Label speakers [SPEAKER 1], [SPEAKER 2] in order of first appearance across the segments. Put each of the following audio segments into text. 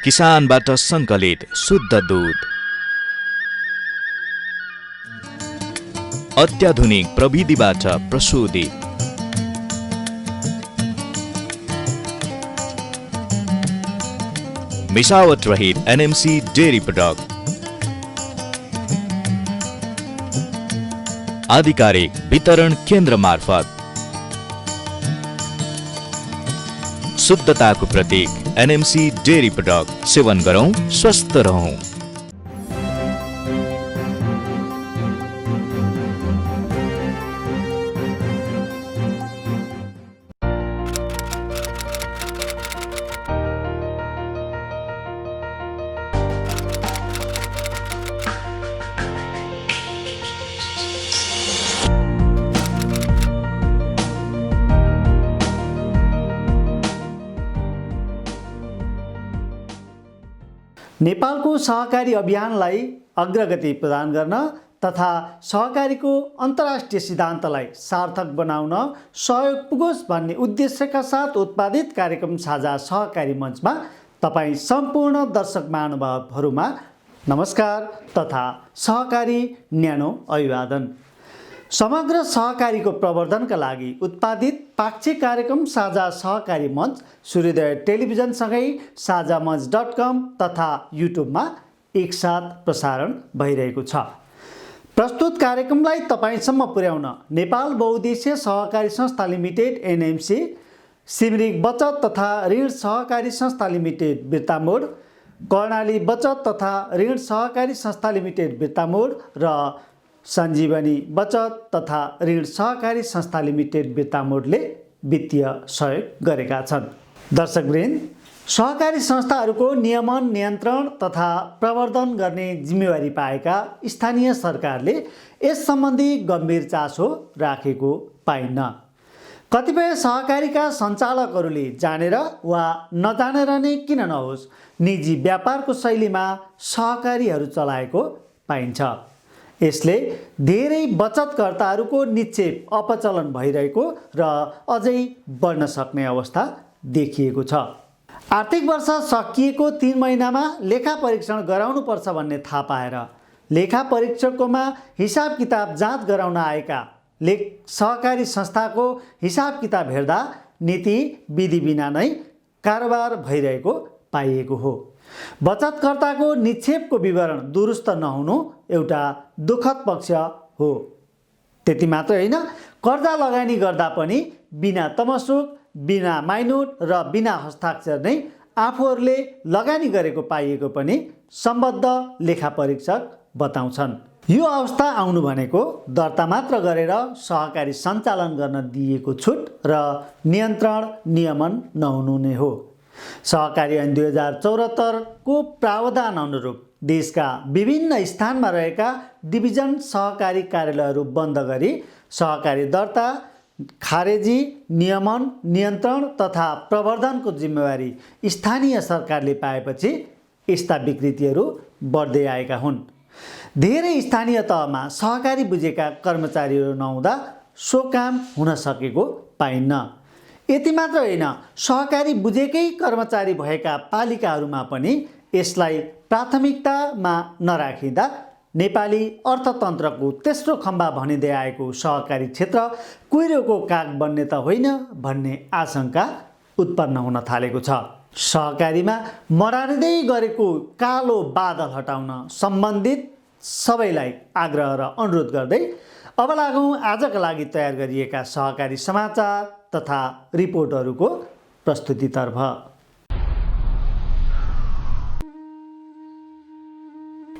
[SPEAKER 1] किसानबाट सङ्कलित शुद्ध दूध, अत्याधुनिक प्रविधिबाट प्रशोधित, मिसावट रहित एनएमसी डेयरी प्रोडक्ट, आधिकारिक वितरण केन्द्र मार्फत शुद्धताको प्रतीक एनएमसी डेयरी प्रोडक्ट सेवन गरौं, स्वस्थ रहौं।
[SPEAKER 2] नेपालको सहकारी अभियानलाई अग्रगति प्रदान गर्न तथा सहकारीको अन्तर्राष्ट्रिय सिद्धान्तलाई सार्थक बनाउन सहयोग पुगोस् भन्ने उद्देश्यका साथ उत्पादित कार्यक्रम साझा सहकारी मञ्चमा तपाईँ सम्पूर्ण दर्शक महानुभावहरूमा नमस्कार तथा सहकारी न्यानो अभिवादन। समग्र सहकारीको प्रवर्धनका लागि उत्पादित पाक्षिक कार्यक्रम साझा सहकारी मञ्च सूर्योदय टेलिभिजनसँगै साझामञ्च.com तथा युट्युबमा एकसाथ प्रसारण भइरहेको छ। प्रस्तुत कार्यक्रमलाई तपाईसम्म पुर्याउन नेपाल बहुद्देश्य सहकारी संस्था लिमिटेड एनएमसी, सिमरिक बचत तथा ऋण सहकारी संस्था लिमिटेड बिर्तामोड, कर्णाली बचत तथा ऋण सहकारी संस्था लिमिटेड बिर्तामोड र सञ्जीवनी बचत तथा ऋण सहकारी संस्था लिमिटेड बिर्तामोडले वित्तीय सहयोग गरेका छन्। दर्शकवृन्द, सहकारी संस्थाहरूको नियमन, नियन्त्रण तथा प्रवर्धन गर्ने जिम्मेवारी पाएका स्थानीय सरकारले यस सम्बन्धी गम्भीर चासो राखेको पाइन्न। कतिपय सहकारीका सञ्चालकहरूले जानेर वा नजानेर नै किन नहोस् निजी व्यापारको शैलीमा सहकारीहरू चलाएको पाइन्छ। यसले धेरै बचतकर्ताहरूको निक्षेप अपचलन भइरहेको र अझै बढ्न सक्ने अवस्था देखिएको छ। आर्थिक वर्ष सकिएको 3 महिनामा लेखा परीक्षण गराउनुपर्छ भन्ने थाहा पाएर लेखा परीक्षककोमा हिसाब किताब जाँच गराउन आएका सहकारी संस्थाको हिसाब किताब हेर्दा नीति विधि बिना नै कारोबार भइरहेको पाइएको हो। बचतकर्ताको निक्षेपको विवरण दुरुस्त नहुनु एउटा दुःखद पक्ष हो। त्यति मात्र होइन, कर्जा लगानी गर्दा पनि बिना तमसुक, बिना माइनोट र बिना हस्ताक्षर नै आफूहरूले लगानी गरेको पाइएको पनि सम्बद्ध लेखा परीक्षक बताउँछन्। यो अवस्था आउनु भनेको दर्ता मात्र गरेर सहकारी सञ्चालन गर्न दिएको छुट र नियन्त्रण नियमन नहुनु नै हो। सहकारी ऐन 2074 को प्रावधान अनुरूप देशका विभिन्न स्थानमा रहेका डिभिजन सहकारी कार्यालयहरू बन्द गरी सहकारी दर्ता, खारेजी, नियमन, नियन्त्रण तथा प्रवर्धनको जिम्मेवारी स्थानीय सरकारले पाएपछि यस्ता विकृतिहरू बढ्दै आएका हुन्। धेरै स्थानीय तहमा सहकारी बुझेका कर्मचारीहरू नहुँदा सो काम हुन सकेको पाइन्न। यति मात्र होइन, सहकारी बुझेकै कर्मचारी भएका पालिकाहरूमा पनि यसलाई प्राथमिकतामा नराखिँदा नेपाली अर्थतन्त्रको तेस्रो खम्बा भनिँदै आएको सहकारी क्षेत्र कुहिरोको काग बन्ने त होइन भन्ने आशंका उत्पन्न हुन थालेको छ। सहकारीमा मडारिँदै गरेको कालो बादल हटाउन सम्बन्धित सबैलाई आग्रह र अनुरोध गर्दै अब लागौँ आजका लागि तयार गरिएका सहकारी समाचार तथा रिपोर्टहरूको प्रस्तुतितर्फ।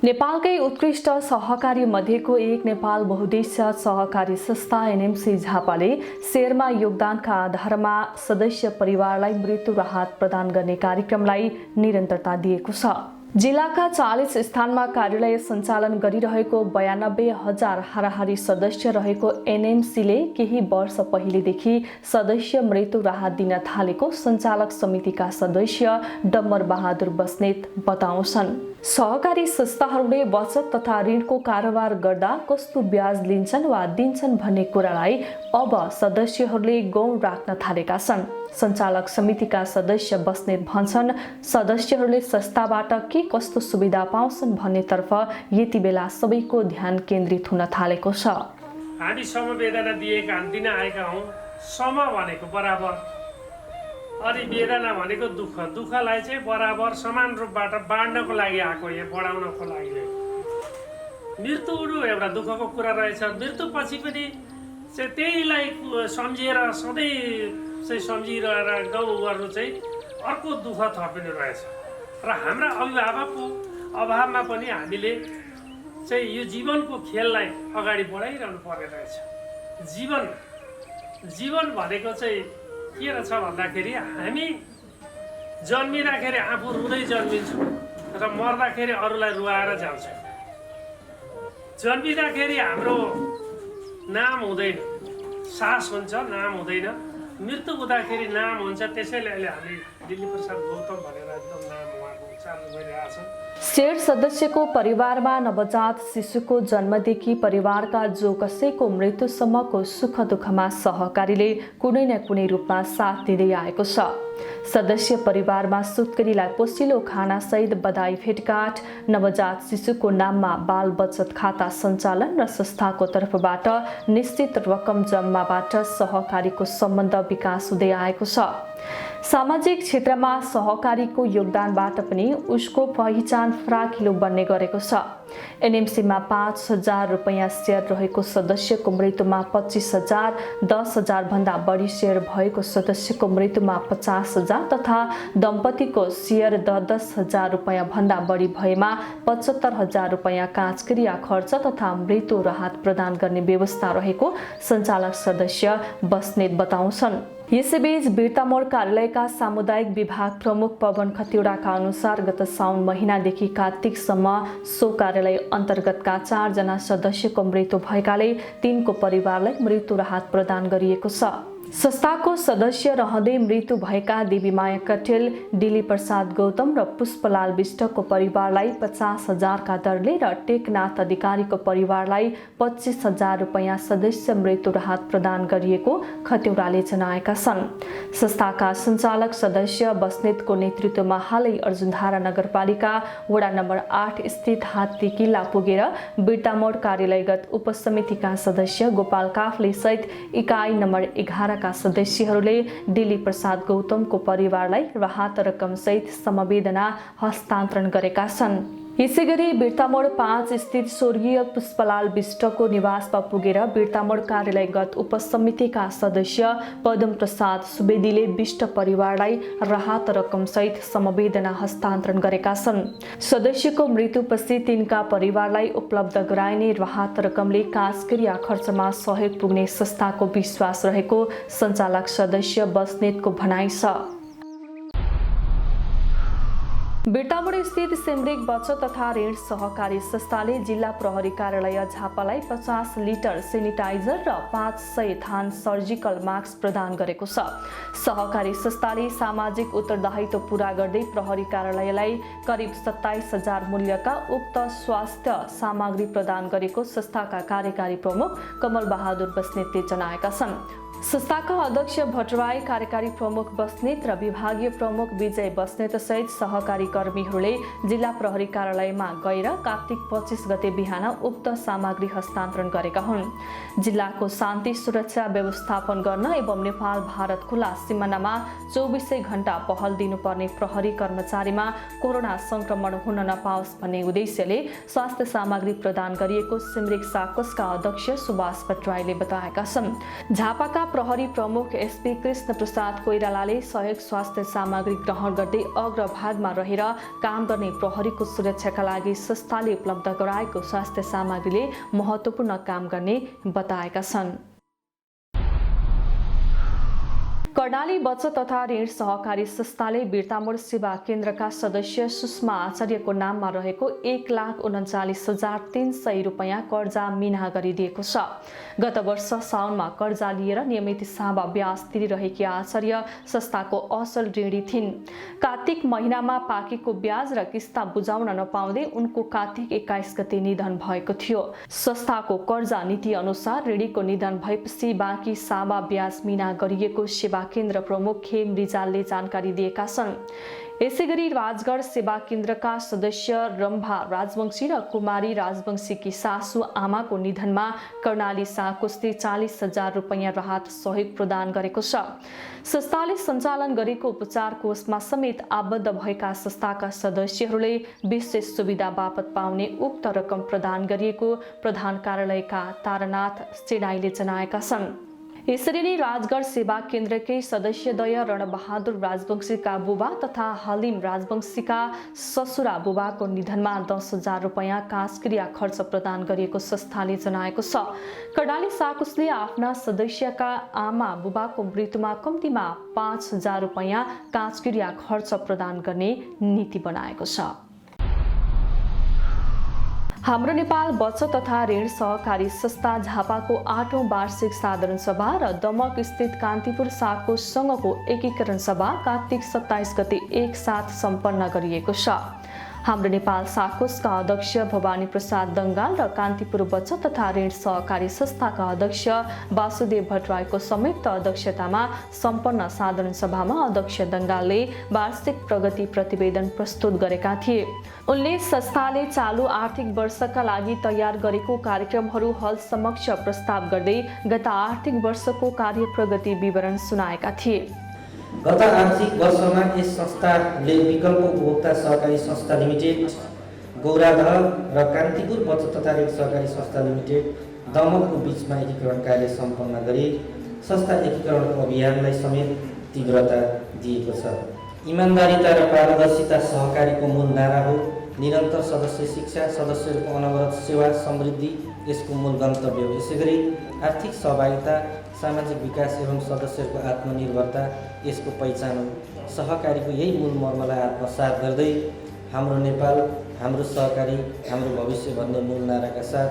[SPEAKER 3] नेपालकै उत्कृष्ट सहकारी मध्येको एक नेपाल बहुद्देश्य सहकारी संस्था एनएमसी झापाले शेयरमा योगदानका आधारमा सदस्य परिवारलाई मृत्यु राहत प्रदान गर्ने कार्यक्रमलाई निरन्तरता दिएको छ। जिल्लाका 40 स्थानमा कार्यालय सञ्चालन गरिरहेको 92,000 हाराहारी सदस्य रहेको एनएमसीले केही वर्ष पहिलेदेखि सदस्य मृत्यु राहत दिन थालेको सञ्चालक समितिका सदस्य डम्बर बहादुर बस्नेत बताउँछन्। सहकारी संस्थाहरूले बचत तथा ऋणको कारोबार गर्दा कस्तो ब्याज लिन्छन् वा दिन्छन् भन्ने कुरालाई अब सदस्यहरूले गौण राख्न थालेका छन्। सञ्चालक समितिका सदस्य बस्नेत भन्छन् सदस्यहरूले संस्थाबाट के कस्तो सुविधा पाउँछन् भन्नेतर्फ यति बेला सबैको ध्यान केन्द्रित हुन थालेको छ।
[SPEAKER 4] हामी समवेदना दिन आएका हौँ। सम भनेको बराबर, अनि वेदना भनेको दुःख। दुःखलाई चाहिँ बराबर समान रूपबाट बाँड्नको लागि आएको, यहाँ बढाउनको लागि। मृत्यु एउटा दुःखको कुरा रहेछ। मृत्युपछि पनि चाहिँ त्यहीलाई सम्झिएर सधैँ चाहिँ सम्झिरहेर गाउँ गर्नु चाहिँ अर्को दुःख थपिनु रहेछ। र हाम्रा अभिभावकको अभावमा पनि हामीले चाहिँ यो जीवनको खेललाई अगाडि बढाइरहनु पर्ने रहेछ। जीवन भनेको चाहिँ के रहेछ भन्दाखेरि हामी जन्मिँदाखेरि आफू रुँदै जन्मिन्छौँ र मर्दाखेरि अरूलाई रुवाएर जान्छौँ। जन्मिँदाखेरि हाम्रो नाम हुँदैन, सास हुन्छ, नाम हुँदैन। मृत्यु हुँदाखेरि नाम हुन्छ। त्यसैले अहिले हामी दिल्ली प्रसाद गौतम भनेर एकदम नाम उहाँको उच्चारण गरिरहेको छ।
[SPEAKER 3] शेर सदस्यको परिवारमा नवजात शिशुको जन्मदेखि परिवारका जो कसैको मृत्युसम्मको सुख दुःखमा सहकारीले कुनै न कुनै रूपमा साथ दिँदै आएको छ। सदस्य परिवारमा सुत्केरीलाई पोसिलो खानासहित बधाई भेटघाट, नवजात शिशुको नाममा बाल बचत खाता सञ्चालन र संस्थाको तर्फबाट निश्चित रकम जम्माबाट सहकारीको सम्बन्ध विकास हुँदै आएको छ। सामाजिक क्षेत्रमा सहकारीको योगदानबाट पनि उसको पहिचान फराकिलो बन्ने गरेको छ। एनएमसीमा 5,000 रुपैयाँ सेयर रहेको सदस्यको मृत्युमा 25,000, 10,000 भन्दा बढी सेयर भएको सदस्यको मृत्युमा 50,000 तथा दम्पतिको सेयर 10,000 रुपैयाँ भन्दा बढी भएमा 75,000 रुपैयाँ काजक्रिया खर्च तथा मृत्यु राहत प्रदान गर्ने व्यवस्था रहेको सञ्चालक सदस्य बस्नेत बताउँछन्। यसैबीच बिर्तामोड कार्यालयका सामुदायिक विभाग प्रमुख पवन खतिवडाका अनुसार गत साउन महिनादेखि कार्तिकसम्म सो कार्यालय अन्तर्गतका 4 जना सदस्यको मृत्यु भएकाले 3 को परिवारलाई मृत्यु राहत प्रदान गरिएको छ। संस्थाको सदस्य रहँदै मृत्यु भएका देवीमाया कटेल, दिली प्रसाद गौतम र पुष्पलाल विष्टको परिवारलाई 50,000 का दरले र टेकनाथ अधिकारीको परिवारलाई 25,000 रुपैयाँ सदस्य मृत्यु राहत प्रदान गरिएको खतिवडाले जनाएका छन्। संस्थाका सञ्चालक सदस्य बस्नेतको नेतृत्वमा हालै अर्जुनधारा नगरपालिका वडा नम्बर 8 स्थित हात्ती किल्ला पुगेर बिर्तामोड कार्यालयगत उपसमितिका सदस्य गोपाल काफ्ले सहित इकाइ नम्बर 11 का सदस्यहरूले दिली प्रसाद गौतमको परिवारलाई राहत रकम सहित समवेदना हस्तान्तरण गरेका छन्। यसैगरी बिर्तामोड 5 स्थित स्वर्गीय पुष्पलाल विष्टको निवासमा पुगेर बिर्तामोड कार्यालयगत उपसमितिका सदस्य पदम प्रसाद सुवेदीले विष्ट परिवारलाई राहत रकम सहित समवेदना हस्तान्तरण गरेका छन्। सदस्यको मृत्युपछि तिनका परिवारलाई उपलब्ध गराइने राहत रकमले काजक्रिया खर्चमा सहयोग पुग्ने संस्थाको विश्वास रहेको सञ्चालक सदस्य बस्नेतको भनाइ छ। बिर्तामोड स्थित सिमरिक बचत तथा ऋण सहकारी संस्थाले जिल्ला प्रहरी कार्यालय झापालाई 50 लिटर सेनिटाइजर र 500 थान सर्जिकल मास्क प्रदान गरेको छ। सहकारी संस्थाले सामाजिक उत्तरदायित्व पूरा गर्दै प्रहरी कार्यालयलाई करिब 27,000 मूल्यका उक्त स्वास्थ्य सामग्री प्रदान गरेको संस्थाका कार्यकारी प्रमुख कमल बहादुर बस्नेतले जनाएका छन्। संस्थाका अध्यक्ष भट्टराई, कार्यकारी प्रमुख बस्नेत र विभागीय प्रमुख विजय बस्नेत सहित सहकारी कर्मीहरूले जिल्ला प्रहरी कार्यालयमा गएर कार्तिक 25 गते बिहान उक्त सामग्री हस्तान्तरण गरेका हुन्। जिल्लाको शान्ति सुरक्षा व्यवस्थापन गर्न एवं नेपाल भारत खुला सीमानामा 24 घण्टा पहल दिनुपर्ने प्रहरी कर्मचारीमा कोरोना संक्रमण हुन नपाओस् भन्ने उद्देश्यले स्वास्थ्य सामग्री प्रदान गरिएको सिमरिक साकोसका अध्यक्ष सुभाष भट्टराईले बताएका छन्। झापाका प्रहरी प्रमुख एसपी कृष्ण प्रसाद कोइरालाले सहयोग स्वास्थ्य सामग्री ग्रहण गर्दै अग्रभागमा रहेर काम गर्ने प्रहरीको सुरक्षाका लागि संस्थाले उपलब्ध गराएको स्वास्थ्य सामग्रीले महत्त्वपूर्ण काम गर्ने बताएका छन्। कर्णाली बचत तथा ऋण सहकारी संस्थाले बिर्तामोड सेवा केन्द्रका सदस्य सुषमा आचार्यको नाममा रहेको 1,39,300 रुपैयाँ कर्जा मिना गरिदिएको छ। गत वर्ष साउनमा कर्जा लिएर नियमित सामा ब्याज तिरिरहेकी आचार्य संस्थाको असल ऋणी थिइन्। कार्तिक महिनामा पाकेको ब्याज र किस्ता बुझाउन नपाउँदै उनको कार्तिक 21 गते निधन भएको थियो। संस्थाको कर्जा नीति अनुसार ऋणीको निधन भएपछि बाँकी सामा ब्याज मिना गरिएको सेवा केन्द्र प्रमुख खेम रिजालले जानकारी दिएका छन्। यसैगरी राजगढ सेवा केन्द्रका सदस्य रम्भा राजवंशी र कुमारी राजवंशीकी सासू आमाको निधनमा कर्णाली साकोसले 40,000 रुपैयाँ राहत सहयोग प्रदान गरेको छ। संस्थाले सञ्चालन गरेको उपचार कोषमा समेत आबद्ध भएका संस्थाका सदस्यहरूले विशेष सुविधा बापत पाउने उक्त रकम प्रदान गरिएको प्रधान कार्यालयका तारानाथ सेनाईले जनाएका छन्। यसरी नै राजगढ सेवा केन्द्रकै सदस्यद्वय रणबहादुर राजवंशीका बुबा तथा हलिम राजवंशीका ससुरा बुबाको निधनमा 10,000 रुपैयाँ काजक्रिया खर्च प्रदान गरिएको संस्थाले जनाएको छ। कर्णाली साकुसले आफ्ना सदस्यका आमा बुबाको मृत्युमा कम्तीमा 5,000 रुपैयाँ काजक्रिया खर्च प्रदान गर्ने नीति बनाएको छ। हाम्रो नेपाल बचत तथा ऋण सहकारी संस्था झापाको 8औं वार्षिक साधारण सभा र दमक स्थित कान्तिपुर साकोससँगको एकीकरण सभा कार्तिक 27 गते एकसाथ सम्पन्न गरिएको छ। हाम्रो नेपाल साकोसका अध्यक्ष भवानी प्रसाद दङ्गाल र कान्तिपुर बचत तथा ऋण सहकारी संस्थाका अध्यक्ष वासुदेव भट्टराईको संयुक्त अध्यक्षतामा सम्पन्न साधारण सभामा अध्यक्ष दङ्गालले वार्षिक प्रगति प्रतिवेदन प्रस्तुत गरेका थिए। उनले संस्थाले चालु आर्थिक वर्षका लागि तयार गरेको कार्यक्रमहरू हल समक्ष प्रस्ताव गर्दै गत आर्थिक वर्षको कार्य प्रगति विवरण सुनाएका थिए।
[SPEAKER 5] गत आर्थिक वर्षमा यस संस्थाले विकल्प उपभोक्ता सहकारी संस्था लिमिटेड गौरादह र कान्तिपुर बचत तथा ऋण सहकारी संस्था लिमिटेड दमकको बीचमा एकीकरण कार्य सम्पन्न गरी संस्था एकीकरणको अभियानलाई समेत तीव्रता दिएको छ। इमानदारिता र पारदर्शिता सहकारीको मूल नारा हो। निरन्तर सदस्य शिक्षा, सदस्यहरूको अनवरत सेवा, समृद्धि यसको मूल गन्तव्य हो। यसैगरी आर्थिक सहभागिता, सामाजिक विकास एवं सदस्यहरूको आत्मनिर्भरता यसको पहिचान हो। सहकारीको यही मूल मर्मलाई आत्मसात गर्दै हाम्रो नेपाल, हाम्रो सहकारी, हाम्रो भविष्य भन्ने मूल नाराका साथ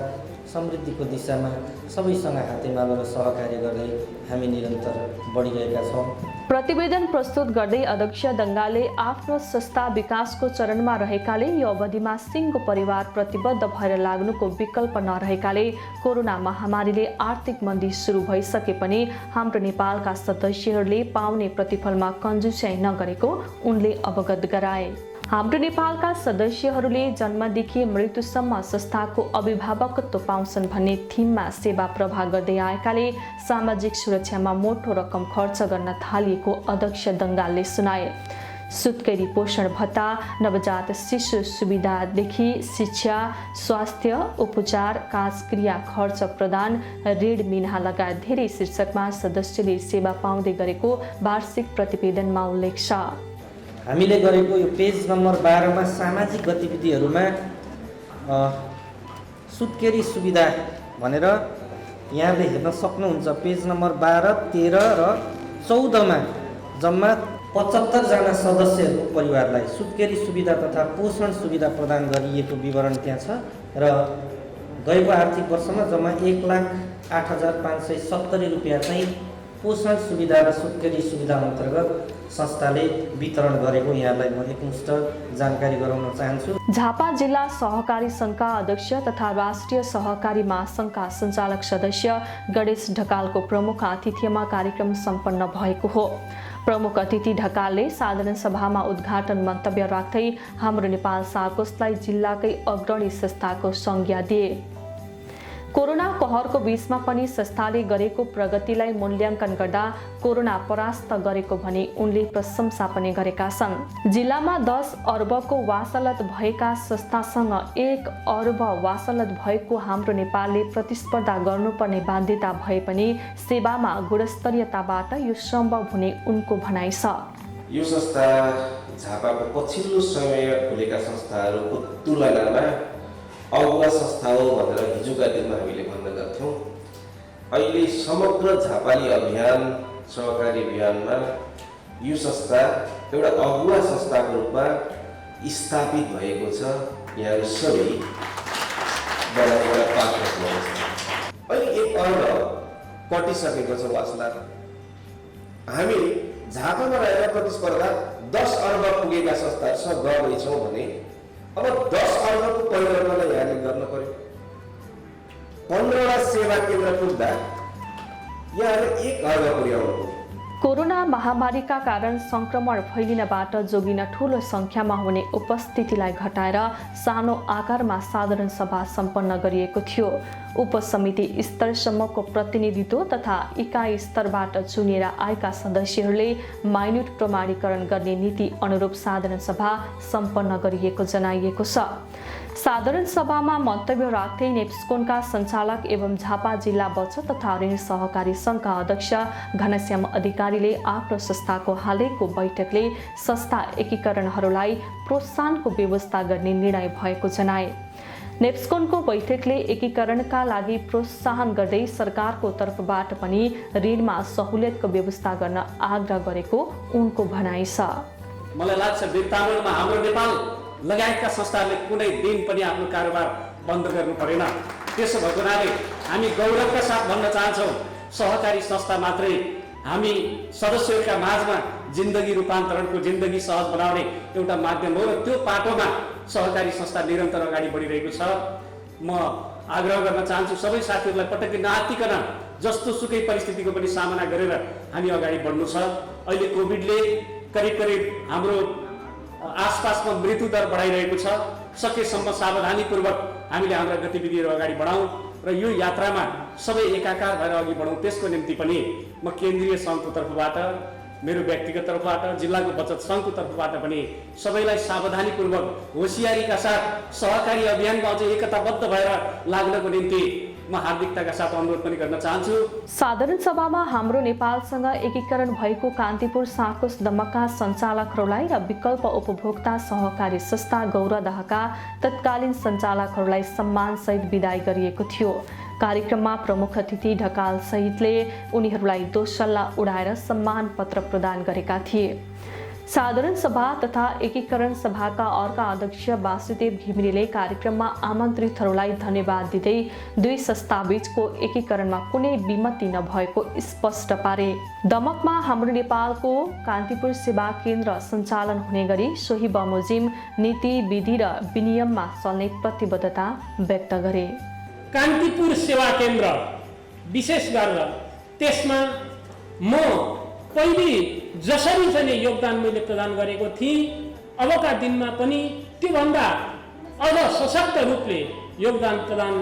[SPEAKER 5] समृद्धिको दिशामा सबैसँग हातेमालो र सहकार्य गर्दै हामी निरन्तर बढिरहेका छौँ।
[SPEAKER 3] प्रतिवेदन प्रस्तुत गर्दै अध्यक्ष दङ्गालले आफ्नो संस्था विकासको चरणमा रहेकाले यो अवधिमा सिङ्गो परिवार प्रतिबद्ध भएर लाग्नुको विकल्प नरहेकाले कोरोना महामारीले आर्थिक मन्दी सुरु भइसके पनि हाम्रो नेपालका सदस्यहरूले पाउने प्रतिफलमा कन्जुस्याइ नगरेको उनले अवगत गराए। हाम्रो नेपालका सदस्यहरूले जन्मदेखि मृत्युसम्म संस्थाको अभिभावकत्व पाउँछन् भन्ने थिममा सेवा प्रवाह गर्दै आएकाले सामाजिक सुरक्षामा मोटो रकम खर्च गर्न थालिएको अध्यक्ष दङ्गालले सुनाए। सुत्केरी पोषण भत्ता, नवजात शिशु सुविधादेखि शिक्षा, स्वास्थ्य, उपचार, काजक्रिया खर्च प्रदान, ऋण मिना लगायत धेरै शीर्षकमा सदस्यले सेवा पाउँदै गरेको वार्षिक प्रतिवेदनमा उल्लेख छ।
[SPEAKER 5] हामीले गरेको यो पेज नम्बर 12 मा सामाजिक गतिविधिहरूमा सुत्केरी सुविधा भनेर यहाँले हेर्न सक्नुहुन्छ। पेज नम्बर 12, 13 र 14 मा जम्मा 75 जना सदस्यहरूको परिवारलाई सुत्केरी सुविधा तथा पोषण सुविधा प्रदान गरिएको विवरण त्यहाँ छ र गएको आर्थिक वर्षमा जम्मा 1,08,570 रुपैयाँ चाहिँ पोषण सुविधा र सुत्केरी सुविधा अन्तर्गत संस्थाले वितरण गरेको यहाँलाई म एकमुष्ट जानकारी गराउन चाहन्छु।
[SPEAKER 3] झापा जिल्ला सहकारी सङ्घका अध्यक्ष तथा राष्ट्रिय सहकारी महासङ्घका सञ्चालक सदस्य गणेश ढकालको प्रमुख आतिथ्यमा कार्यक्रम सम्पन्न भएको हो। प्रमुख अतिथि ढकालले साधारण सभामा उद्घाटन मन्तव्य राख्दै हाम्रो नेपाल साकोसलाई जिल्लाकै अग्रणी संस्थाको संज्ञा दिए। कोरोना कहरको बीचमा पनि संस्थाले गरेको प्रगतिलाई मूल्याङ्कन गर्दा कोरोना परास्त गरेको भनी उनले प्रशंसा पनि गरेका छन्। जिल्लामा 10 अर्बको वासलत भएका संस्थासँग 1 अर्ब वासलत भएको हाम्रो नेपालले प्रतिस्पर्धा गर्नुपर्ने बाध्यता भए पनि सेवामा गुणस्तरीयताबाट यो सम्भव हुने उनको भनाइ छ।
[SPEAKER 6] यो संस्था झापाको पछिल्लो समय खुलेका संस्थाहरूको तुलनामा अगुवा संस्था हो भनेर हिजोका दिनमा हामीले भन्न गर्थ्यौँ। अहिले समग्र झापाली अभियान सहकारी अभियानमा यो संस्था एउटा अगुवा संस्थाको रूपमा स्थापित भएको छ। यहाँहरू सबै बडाबाट पात्र हुनुहुन्छ। अहिले 1 अर्ब कटिसकेको छ वासना। हामी झापामा रहेर प्रतिस्पर्धा 10 अर्ब पुगेका संस्थाहरूसँग गर्दैछौँ भने अब 10 अर्बको परिकल्पना यहाँले गर्न पर्यो। 15वटा सेवा केन्द्र पुग्दा यहाँले 1 अर्ब पुर्याउनु पर्यो।
[SPEAKER 3] कोरोना महामारीका कारण संक्रमण फैलिनबाट जोगिन ठूलो संख्यामा हुने उपस्थितिलाई घटाएर सानो आकारमा साधारण सभा सम्पन्न गरिएको थियो। उपसमिति स्तरसम्मको प्रतिनिधित्व तथा इकाइ स्तरबाट चुनिएर आएका सदस्यहरूले माइन्युट प्रमाणीकरण गर्ने नीति अनुरूप साधारण सभा सम्पन्न गरिएको जनाइएको छ। साधारण सभामा मन्तव्य राख्दै नेप्स्कोनका सञ्चालक एवं झापा जिल्ला बचत तथा ऋण सहकारी सङ्घका अध्यक्ष घनश्याम अधिकारीले आफ्नो संस्थाको हालैको बैठकले संस्था एकीकरणहरूलाई प्रोत्साहनको व्यवस्था गर्ने निर्णय भएको जनाए। नेप्स्कोनको बैठकले एकीकरणका लागि प्रोत्साहन गर्दै सरकारको तर्फबाट पनि ऋणमा सहुलियतको व्यवस्था गर्न आग्रह गरेको उनको भनाइ छ।
[SPEAKER 7] मलाई लाग्छ बिर्तामोडमा हाम्रो नेपाल लगायतका संस्थाहरूले कुनै दिन पनि आफ्नो कारोबार बन्द गर्नु परेन। त्यसो भएको हुनाले हामी गौरवका साथ भन्न चाहन्छौँ, सहकारी संस्था मात्रै हामी सदस्यहरूका माझमा जिन्दगी रूपान्तरणको, जिन्दगी सहज बनाउने एउटा माध्यम हो र त्यो पाटोमा सहकारी संस्था निरन्तर अगाडि बढिरहेको छ। म आग्रह गर्न चाहन्छु सबै साथीहरूलाई पटक्कै नआत्तिकन जस्तो सुकै परिस्थितिको पनि सामना गरेर हामी अगाडि बढ्नु छ। अहिले कोभिडले करिब हाम्रो आसपासमा मृत्यु दर बढाइरहेको छ। सकेसम्म सावधानीपूर्वक हामीले हाम्रा गतिविधिहरू अगाडि बढाउँ र यो यात्रामा सबै एकाकार भएर अघि बढौँ। त्यसको निम्ति पनि म केन्द्रीय सङ्घको तर्फबाट, मेरो व्यक्तिगत तर्फबाट, जिल्लाको बचत सङ्घको तर्फबाट पनि सबैलाई सावधानीपूर्वक होसियारीका साथ सहकारी अभियानमा अझै एकताबद्ध भएर लाग्नको निम्ति म हार्दिकताका साथ अनुरोध पनि गर्न चाहन्छु।
[SPEAKER 3] साधारण सभामा हाम्रो नेपालसँग एकीकरण भएको कान्तिपुर साकोस दमकका सञ्चालकहरूलाई र विकल्प उपभोक्ता सहकारी संस्था गौरादहका तत्कालीन सञ्चालकहरूलाई सम्मानसहित विदाई गरिएको थियो। कार्यक्रममा प्रमुख अतिथि ढकाल सहितले उनीहरूलाई दोसल्ला उडाएर सम्मान पत्र प्रदान गरेका थिए। साधारण सभा तथा एकीकरण सभाका अर्का अध्यक्ष वासुदेव घिमिरेले कार्यक्रममा आमन्त्रितहरूलाई धन्यवाद दिँदै दुई संस्थाबीचको एकीकरणमा कुनै विमति नभएको स्पष्ट पारे। दमकमा हाम्रो नेपालको कान्तिपुर सेवा केन्द्र सञ्चालन हुने गरी सोही बमोजिम नीति, विधि र विनियममा चल्ने प्रतिबद्धता व्यक्त गरे।
[SPEAKER 4] कान्तिपुर सेवा केन्द्र विशेष गरेर त्यसमा म पहिले जसरी चाहिँ योगदान मैले प्रदान गरेको थिएँ, अबका दिनमा पनि त्योभन्दा अझ सशक्त रूपले योगदान प्रदान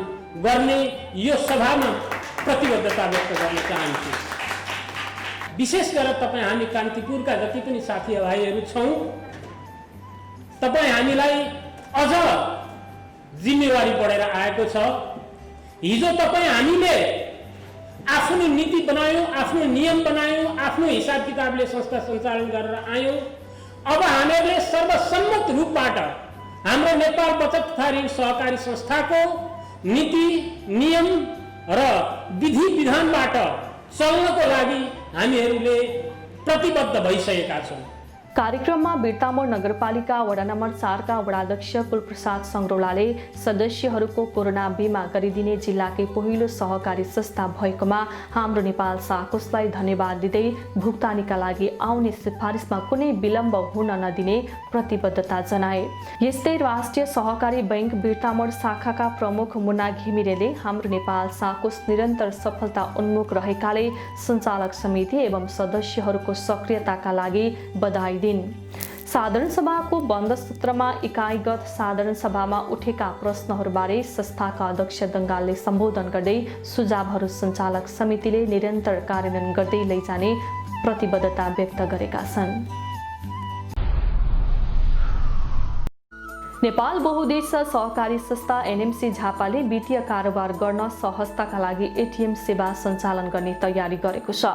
[SPEAKER 4] गर्ने यो सभामा प्रतिबद्धता व्यक्त गर्न चाहन्छु। विशेष गरेर तपाईँ हामी कान्तिपुरका जति पनि साथीभाइहरू छौँ, तपाईँ हामीलाई अझ जिम्मेवारी बढेर आएको छ। हिजो तपाईँ हामीले आफ्नो नीति बनायौँ, आफ्नो नियम बनायौँ, आफ्नो हिसाब किताबले संस्था सञ्चालन गरेर आयौँ। अब हामीहरूले सर्वसम्मत रूपबाट हाम्रो नेपाल बचत तथा ऋण सहकारी संस्थाको नीति, नियम र विधि विधानबाट चल्नको लागि हामीहरूले प्रतिबद्ध भइसकेका छौँ।
[SPEAKER 3] कार्यक्रममा बिर्तामोड नगरपालिका वडा नम्बर 4 का वडाध्यक्ष कुलप्रसाद सङ्ग्रौलाले सदस्यहरूको कोरोना बिमा गरिदिने जिल्लाकै पहिलो सहकारी संस्था भएकोमा हाम्रो नेपाल साकोसलाई धन्यवाद दिँदै भुक्तानीका लागि आउने सिफारिसमा कुनै विलम्ब हुन नदिने प्रतिबद्धता जनाए। यस्तै राष्ट्रिय सहकारी बैंक बिर्तामोड शाखाका प्रमुख मुन्ना घिमिरेले हाम्रो नेपाल साकोस निरन्तर सफलता उन्मुख रहेकाले सञ्चालक समिति एवं सदस्यहरूको सक्रियताका लागि बधाई दिन। साधारण सभाको बन्द सत्रमा इकाइगत साधारण सभामा उठेका प्रश्नहरूबारे संस्थाका अध्यक्ष दङ्गालले सम्बोधन गर्दै सुझावहरू सञ्चालक समितिले निरन्तर कार्यान्वयन गर्दै लैजाने प्रतिबद्धता व्यक्त गरेका छन्। नेपाल बहुउद्देश्य सहकारी संस्था एनएमसी झापाले वित्तीय कारोबार गर्न सहजताका लागि एटीएम सेवा सञ्चालन गर्ने तयारी गरेको छ।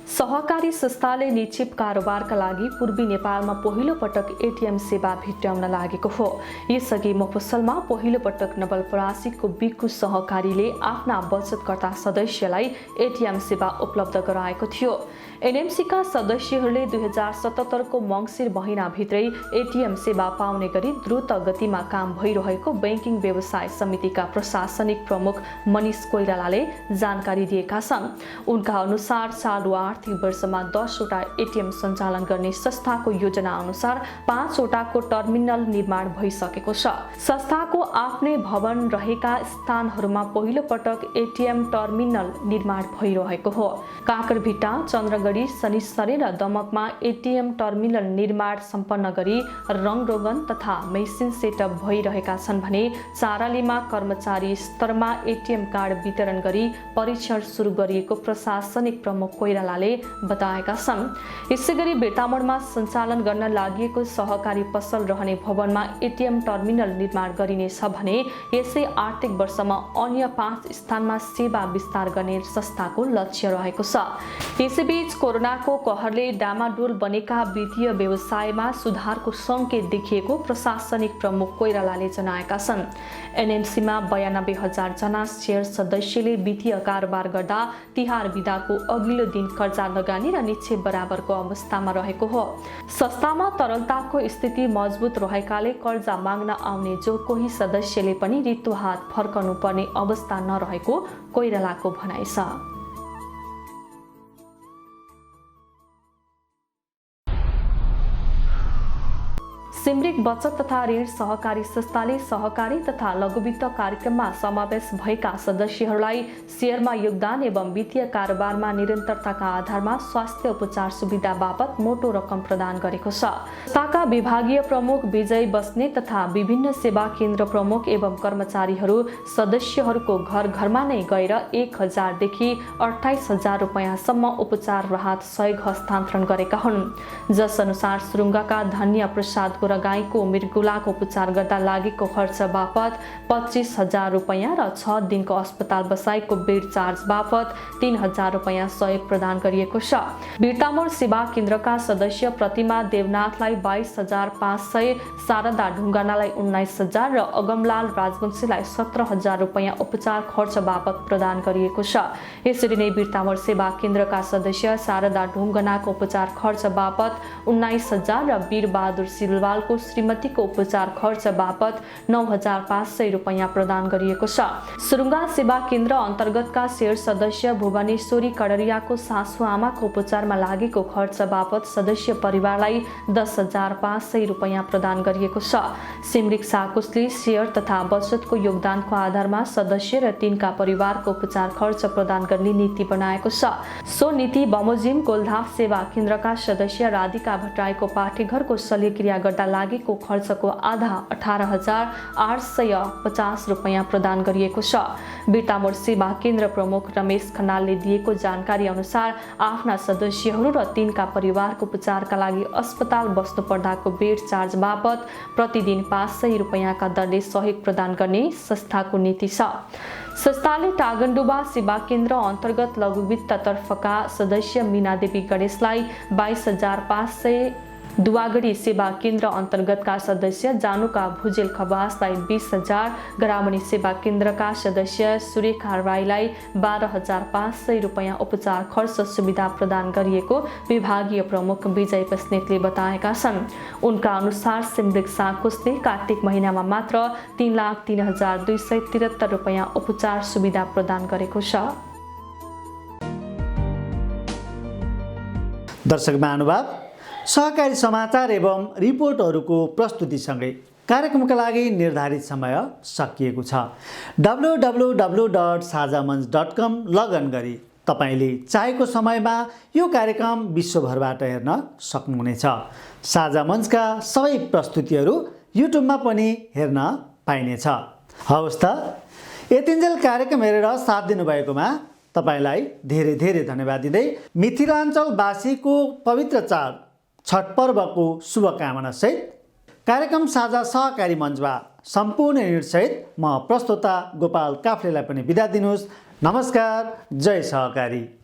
[SPEAKER 3] सहकारी संस्थाले निक्षेप कारोबारका लागि पूर्वी नेपालमा पहिलो पटक एटीएम सेवा भित्र्याउन लागेको हो। यसअघि मफस्सलमा पहिलो पटक नवलपरासीको बिक्कु सहकारीले आफ्ना बचतकर्ता सदस्यलाई एटीएम सेवा उपलब्ध गराएको थियो। एनएमसीका सदस्यहरूले 2077 को मङ्सिर महिनाभित्रै एटीएम सेवा पाउने गरी द्रुत गतिमा काम भइरहेको बैंकिङ व्यवसाय समितिका प्रशासनिक प्रमुख मनिष कोइरालाले जानकारी दिएका छन्। उनका अनुसार चालु आर्थिक वर्षमा 10 वटा एटीएम सञ्चालन गर्ने संस्थाको योजना अनुसार 5 वटाको टर्मिनल निर्माण भइसकेको छ। संस्थाको आफ्नै भवन रहेका स्थानहरूमा पहिलो पटक एटीएम टर्मिनल निर्माण भइरहेको हो। काकरभिट्टा, चन्द्रगढी, शनिश्चरी र दमकमा एटीएम टर्मिनल निर्माण सम्पन्न गरी रङरोगन तथा मेसिन सेटअप भइरहेका छन् भने चारालीमा कर्मचारी स्तरमा एटीएम कार्ड वितरण गरी परीक्षण सुरु गरिएको प्रशासनिक प्रमुख कोइरालाले बताएका छन्। यसैगरी बेटामोडमा सञ्चालन गर्न लागि सहकारी पसल रहने भवनमा एटीएम टर्मिनल निर्माण गरिनेछ भने यसै आर्थिक वर्षमा अन्य 5 स्थानमा सेवा विस्तार गर्ने संस्थाको लक्ष्य रहेको छ। यसैबीच कोरोनाको कहरले डामाडोल बनेका वित्तीय व्यवसायमा सुधारको संकेत देखिएको प्रशासनिक प्रमुख कोइरालाले जनाएका छन्। एनएमसीमा 92,000 जना शेयर सदस्यले वित्तीय कारोबार गर्दा तिहार बिदाको अघिल्लो दिन कर्जा लगानी र निक्षेप बराबरको अवस्थामा रहेको हो। संस्थामा तरलताको स्थिति मजबुत रहेकाले कर्जा माग्न आउने जो कोही सदस्यले पनि रित्तो हात फर्कनु पर्ने अवस्था नरहेको कोइरालाको भनाइ छ। सिमरिक बचत तथा ऋण सहकारी संस्थाले सहकारी तथा लघुवित्त कार्यक्रममा समावेश भएका सदस्यहरूलाई शेयरमा योगदान एवं वित्तीय कारोबारमा निरन्तरताका आधारमा स्वास्थ्य उपचार सुविधा बापत मोटो रकम प्रदान गरेको छ। संस्थाका विभागीय प्रमुख विजय बस्ने तथा विभिन्न सेवा केन्द्र प्रमुख एवं कर्मचारीहरू सदस्यहरूको घर घरमा नै गएर 1,000 देखि 28,000 रुपैयाँसम्म उपचार राहत सहयोग हस्तान्तरण गरेका हुन्। जस अनुसार सुरुङ्गाका धन्य प्रसाद गाईको मृगुलाको उपचार गर्दा लागेको खर्च बापत 25,000 रुपैयाँ र 6 दिनको अस्पताल बसाइको बेड चार्ज बापत 3,000 रुपैयाँ सहयोग प्रदान गरिएको छ। बिर्तामोड सेवा केन्द्रका सदस्य प्रतिमा देवनाथलाई 22,500, शारदा ढुङ्गानालाई 19,000 र अगमलाल राजवंशीलाई 17,000 रुपैयाँ उपचार खर्च बापत प्रदान गरिएको छ। यसरी नै बिर्तामोड सेवा केन्द्रका सदस्य शारदा ढुङ्गानाको उपचार खर्च बापत 19,000 र वीरबहादुर सिलवाल श्रीमतीको उपचार खर्च बापत 9,500 रुपैयाँ प्रदान गरिएको छ। सुरुङ्गा सेवा केन्द्र अन्तर्गतका शेयर सदस्य भुवनेश्वरी कडरियाको सासू आमाको उपचारमा लागेको खर्च बापत सदस्य परिवारलाई 10,500 रुपैयाँ प्रदान गरिएको छ। सिमरिक साकुसले शेयर तथा बचतको योगदानको आधारमा सदस्य र तिनका परिवारको उपचार खर्च प्रदान गर्ने नीति बनाएको छ। सो नीति बमोजिम गोलधाप सेवा केन्द्रका सदस्य राधिका भट्टराईको पाठेघरको शल्यक्रिया गर्दा लागेको खर्चको आधा 18,850 रुपैयाँ प्रदान गरिएको छ। बिर्तामोड सेवा केन्द्र प्रमुख रमेश खनालले दिएको जानकारी अनुसार आफ्ना सदस्यहरू र तिनका परिवारको उपचारका लागि अस्पताल बस्नु पर्दाको बेड चार्ज बापत प्रतिदिन 500 रुपैयाँका दरले सहयोग प्रदान गर्ने संस्थाको नीति छ। संस्थाले टागनडुबा सेवा केन्द्र अन्तर्गत लघुवित्ततर्फका सदस्य मीनादेवी गणेशलाई 22,500, दुवागढी सेवा केन्द्र अन्तर्गतका सदस्य जानुका भुजेल खवासलाई 20,000, ग्रामीण सेवा केन्द्रका सदस्य सुरेखा राईलाई 12,500 रुपैयाँ उपचार खर्च सुविधा प्रदान गरिएको विभागीय प्रमुख विजय बस्नेतले बताएका छन्। उनका अनुसार सिमरिक साकुसले कार्तिक महिनामा मात्र 3,03,273 रुपैयाँ उपचार सुविधा प्रदान गरेको छ।
[SPEAKER 2] दर्शक महानुभाव, सहकारी समाचार एवं रिपोर्टहरूको प्रस्तुतिसँगै कार्यक्रमका लागि निर्धारित समय सकिएको छ। www.sajamanch.com लगइन गरी तपाईले चाहेको समयमा यो कार्यक्रम विश्वभरबाट हेर्न सक्नुहुनेछ। साझा मञ्चका सबै प्रस्तुतिहरू युट्युबमा पनि हेर्न पाइनेछ। हवस् त, यतिन्जेल कार्यक्रम हेरेर साथ दिनुभएकोमा तपाईलाई धेरै धेरै धन्यवाद दिँदै मिथिलाञ्चलवासीको पवित्र चाड छठ पर्वको शुभकामना सहित कार्यक्रम साझा सहकारी मञ्चमा सम्पूर्ण युनिटसहित म प्रस्तोता गोपाल काफ्लेलाई पनि बिदा दिनुहोस्। नमस्कार, जय सहकारी।